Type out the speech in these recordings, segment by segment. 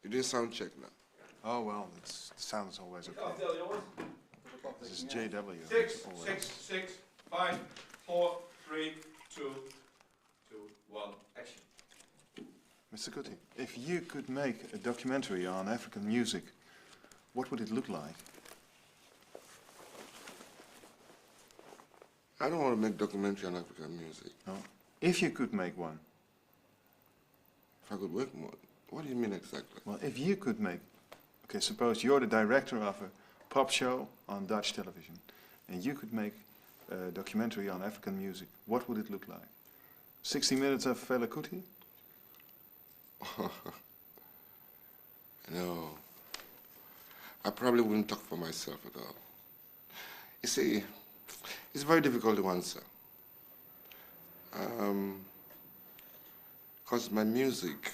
You do a sound check now. Oh well, the sound is always okay. This is JW. Six, 5, 4, 3, 2, 1, action. Mr. Kuti, if you could make a documentary on African music, what would it look like? I don't want to make documentary on African music. No. If you could make one. If I could work more, what do you mean exactly? Well, if you could make, okay, suppose you're the director of a pop show on Dutch television, and you could make a documentary on African music, what would it look like? 60 minutes of Fela Kuti? No, I probably wouldn't talk for myself at all. You see, it's very difficult to answer. Because my music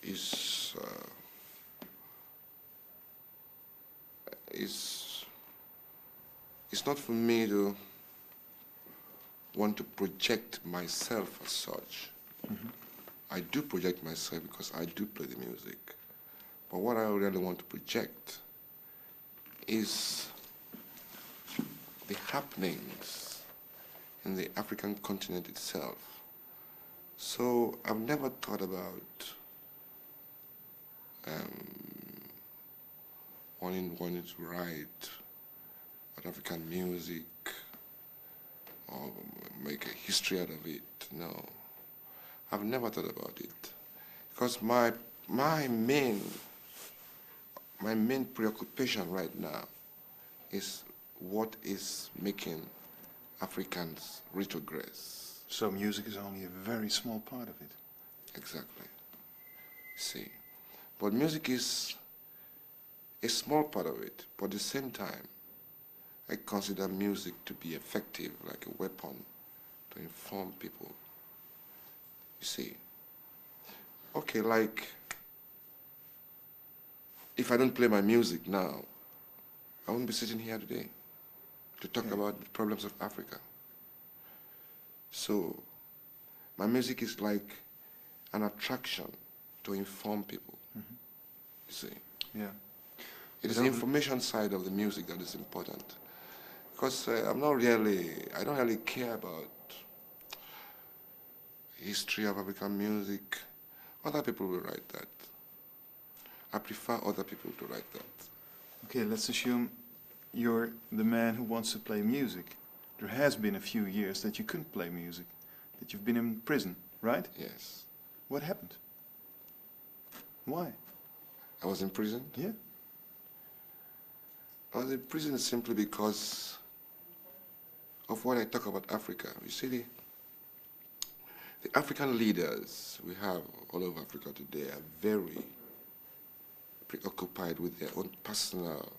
is it's not for me to want to project myself as such. Mm-hmm. I do project myself because I do play the music. But what I really want to project is the happenings in the African continent itself. So I've never thought about wanting to write about African music or make a history out of it. No, I've never thought about it because my main preoccupation right now is what is making Africans retrogress. So music is only a very small part of it. Exactly. See, but music is a small part of it, but at the same time, I consider music to be effective, like a weapon to inform people. You see, okay, like, if I don't play my music now, I wouldn't be sitting here today to talk about the problems of Africa. So, my music is like an attraction to inform people, you see. Yeah. It is the information side of the music that is important. Because I don't really care about history of African music. Other people will write that. I prefer other people to write that. Okay, let's assume you're the man who wants to play music. There has been a few years that you couldn't play music, that you've been in prison, right? Yes. What happened? Why? I was in prison? Yeah. I was in prison simply because of what I talk about Africa. You see, the African leaders we have all over Africa today are very preoccupied with their own personal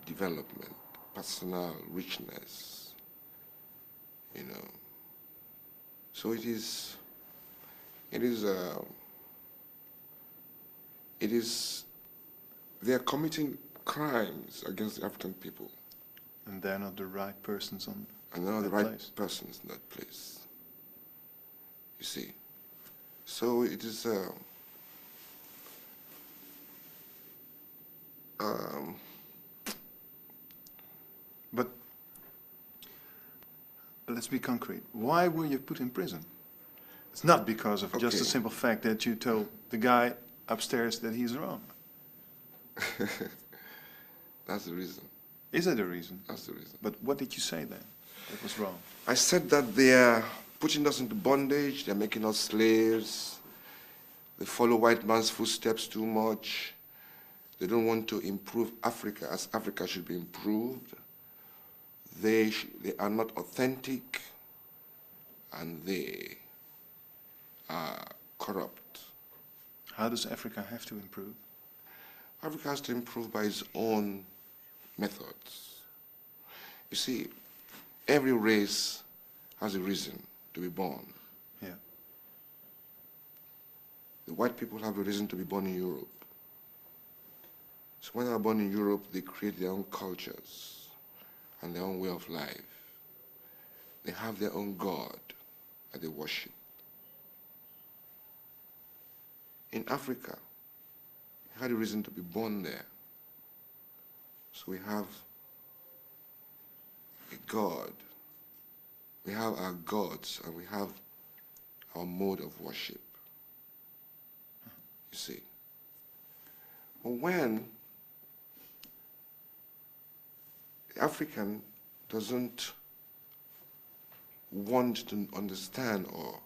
development, personal richness, you know. So they are committing crimes against the African people. And they're not the right persons on and they're not the that right place. persons in that place. You see. So it is But let's be concrete. Why were you put in prison? It's not because of just the simple fact that you told the guy upstairs that he's wrong. That's the reason. Is that the reason? That's the reason. But what did you say then that was wrong? I said that they are putting us into bondage, they're making us slaves, they follow white man's footsteps too much, they don't want to improve Africa as Africa should be improved, they are not authentic, and they are corrupt. How does Africa have to improve? Africa has to improve by its own methods. You see, every race has a reason to be born. Yeah. The white people have a reason to be born in Europe. So when they are born in Europe, they create their own cultures and their own way of life. They have their own God that they worship. In Africa, we had a reason to be born there. So we have a God. We have our gods and we have our mode of worship. You see. But when the African doesn't want to understand or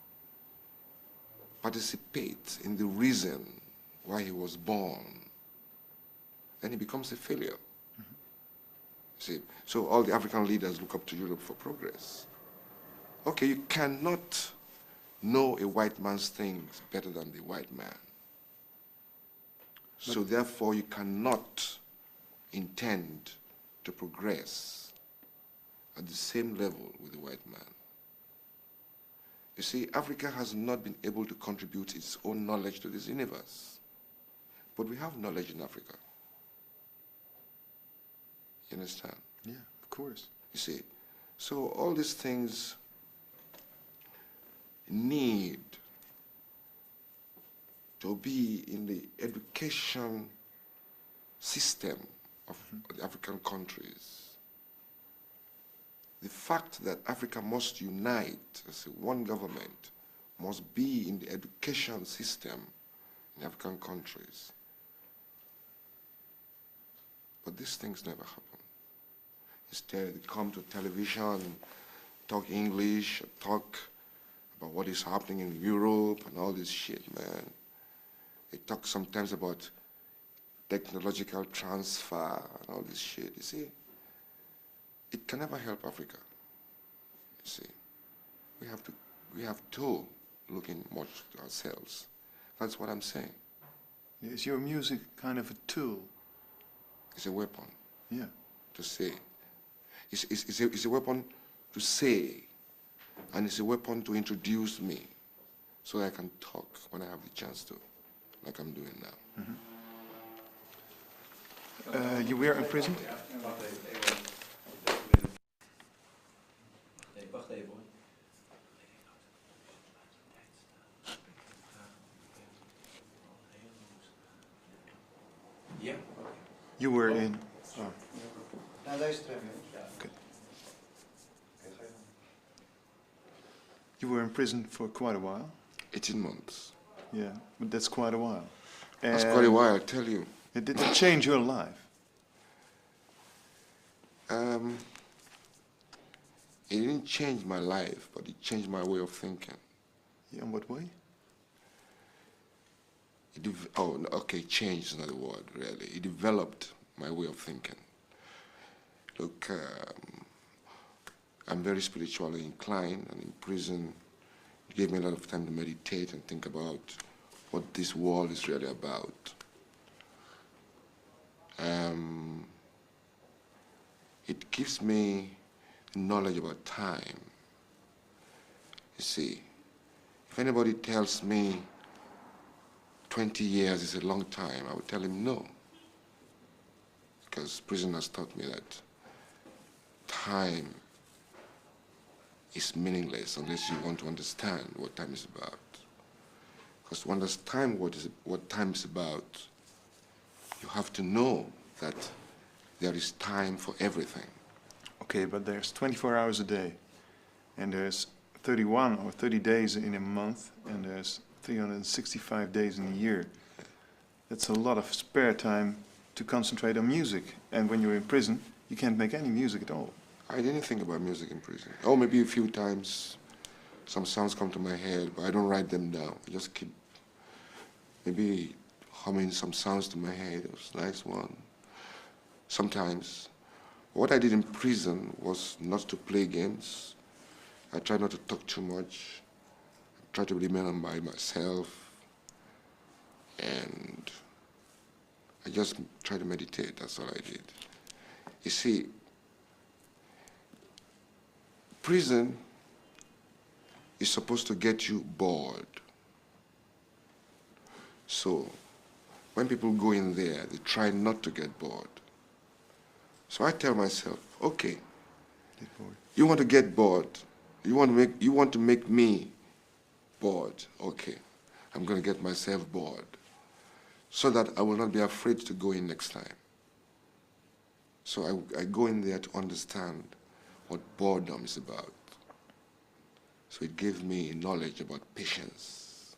participate in the reason why he was born, then he becomes a failure. See, so all the African leaders look up to Europe for progress. Okay, you cannot know a white man's things better than the white man. So therefore, you cannot intend to progress at the same level with the white man. You see, Africa has not been able to contribute its own knowledge to this universe. But we have knowledge in Africa. You understand? Yeah, of course. You see, so all these things need to be in the education system of the African countries. The fact that Africa must unite as one government must be in the education system in African countries. But these things never happen. Instead, they come to television, talk English, talk about what is happening in Europe and all this shit, man. They talk sometimes about technological transfer and all this shit, you see. It can never help Africa, you see. We have to look in much to ourselves. That's what I'm saying. Is your music kind of a tool? It's a weapon. Yeah. To say. It's a weapon to say, and it's a weapon to introduce me so I can talk when I have the chance to, like I'm doing now. Mm-hmm. You were in prison? Yeah. You were in... Oh. Okay. You were in prison for quite a while? 18 months. Yeah, but that's quite a while. That's quite a while, I tell you. Did it change your life? It didn't change my life, but it changed my way of thinking. Yeah, in what way? Change is not a word, really. It developed my way of thinking. Look, I'm very spiritually inclined, and in prison, it gave me a lot of time to meditate and think about what this world is really about. It gives me knowledge about time. You see, if anybody tells me 20 years is a long time, I would tell him no. Because prison has taught me that time is meaningless unless you want to understand what time is about. Because to understand what time is about, you have to know that there is time for everything. Okay, but there's 24 hours a day, and there's 31 or 30 days in a month, and there's 365 days in a year. That's a lot of spare time to concentrate on music. And when you're in prison, you can't make any music at all. I didn't think about music in prison. Oh, maybe a few times some sounds come to my head, but I don't write them down. I just keep maybe humming some sounds to my head. It was a nice one. Sometimes. What I did in prison was not to play games. I tried not to talk too much. I tried to remain by myself. And I just tried to meditate. That's all I did. You see, prison is supposed to get you bored. So when people go in there, they try not to get bored. So I tell myself, okay, you want to get bored, you want to make me bored. Okay, I'm going to get myself bored so that I will not be afraid to go in next time. So I go in there to understand what boredom is about. So it gave me knowledge about patience.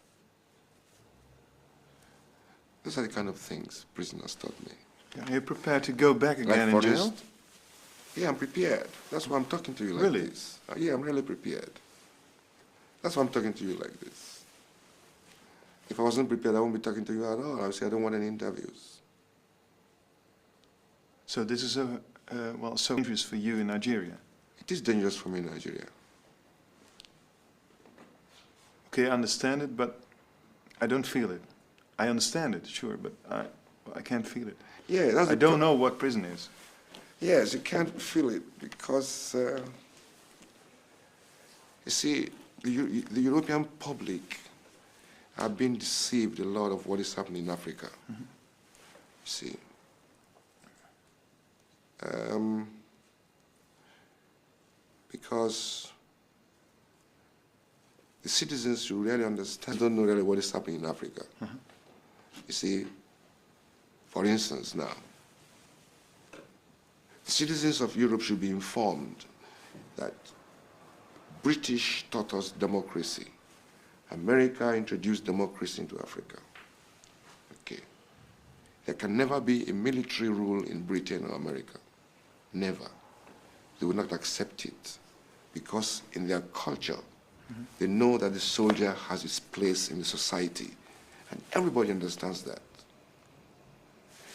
Those are the kind of things prisoners taught me. Are you prepared to go back again in jail? Yeah, I'm prepared. That's why I'm talking to you like Really? this. Yeah, I'm really prepared. That's why I'm talking to you like this. If I wasn't prepared, I wouldn't be talking to you at all. I would say I don't want any interviews. So this is well, so dangerous for you in Nigeria. It is dangerous for me in Nigeria. Okay, I understand it, but I don't feel it. I understand it, sure, but I can't feel it. Yeah, that's I don't know what prison is. Yes, you can't feel it because, you see, the European public have been deceived a lot of what is happening in Africa. Mm-hmm. You see. Because the citizens who really understand don't know really what is happening in Africa. Mm-hmm. You see, for instance now, the citizens of Europe should be informed that British taught us democracy. America introduced democracy into Africa. Okay. There can never be a military rule in Britain or America. Never. They will not accept it because in their culture, they know that the soldier has his place in the society, and everybody understands that.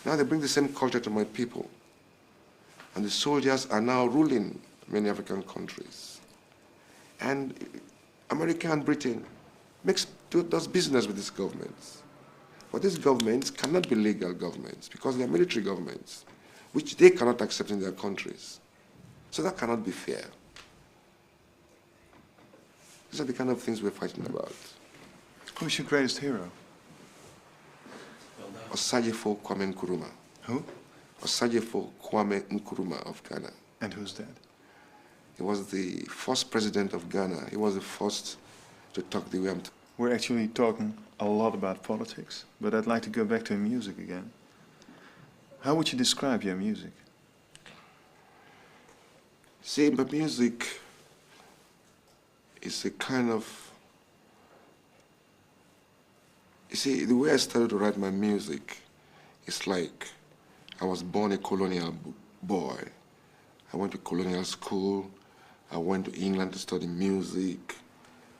Now they bring the same culture to my people, and the soldiers are now ruling many African countries. And America and Britain does business with these governments. But these governments cannot be legal governments because they are military governments, which they cannot accept in their countries. So that cannot be fair. These are the kind of things we're fighting about. Who's your greatest hero? Osajefo Kwame Nkrumah. Who? Osajefo Kwame Nkrumah of Ghana. And who's that? He was the first president of Ghana. He was the first to talk the way I'm talking. We're actually talking a lot about politics, but I'd like to go back to music again. How would you describe your music? See, my music is a kind of... You see, the way I started to write my music, it's like I was born a colonial boy. I went to colonial school. I went to England to study music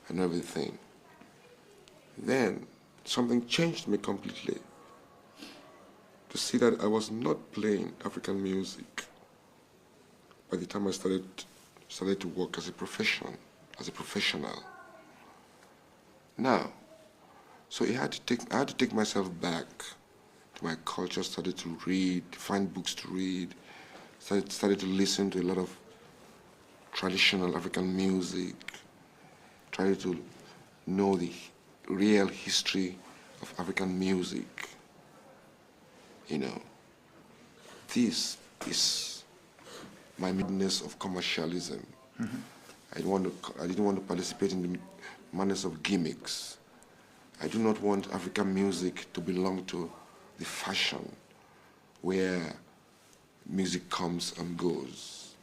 and everything. Then something changed me completely to see that I was not playing African music by the time I started to work as a professional. Now, so I had to take myself back to my culture, started to read, find books to read, started to listen to a lot of traditional African music, tried to know the real history of African music. You know, this is my madness of commercialism. Mm-hmm. I didn't want to participate in the madness of gimmicks. I do not want African music to belong to the fashion where music comes and goes.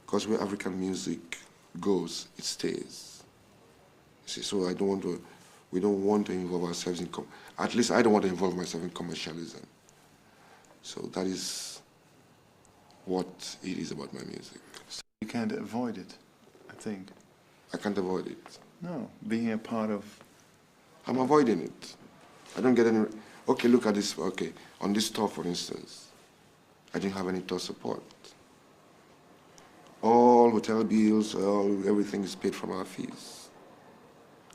Because where African music goes, it stays. See, so we don't want to involve ourselves in, at least I don't want to involve myself in commercialism. So that is what it is about my music. So you can't avoid it, I think. I can't avoid it. No, being a part of... I'm avoiding it. I don't get any... Okay, look at this. Okay, on this tour, for instance, I didn't have any tour support. All hotel bills, everything is paid from our fees.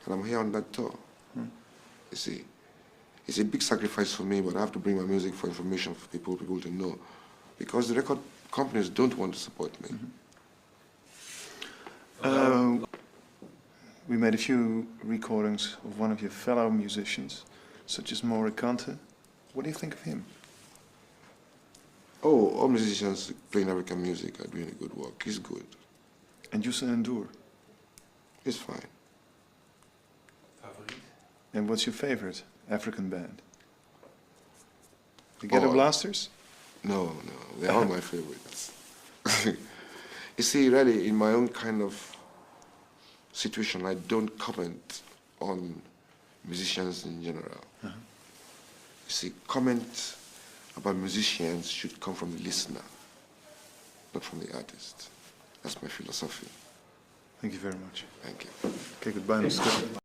And I'm here on that tour. You see, it's a big sacrifice for me, but I have to bring my music for information for people to know. Because the record companies don't want to support me. We made a few recordings of one of your fellow musicians, such as Maury Kante. What do you think of him? Oh, all musicians playing African music are doing a good work. He's good. And Youssou N'Dour? It's fine. Favoriet? And what's your favorite African band? The Ghetto Oh. Blasters? No, they're all my favorites. You see, really, in my own kind of situation, I don't comment on musicians in general. You see, comment about musicians should come from the listener, not from the artist. That's my philosophy. Thank you very much. Thank you. Okay, goodbye, Mr.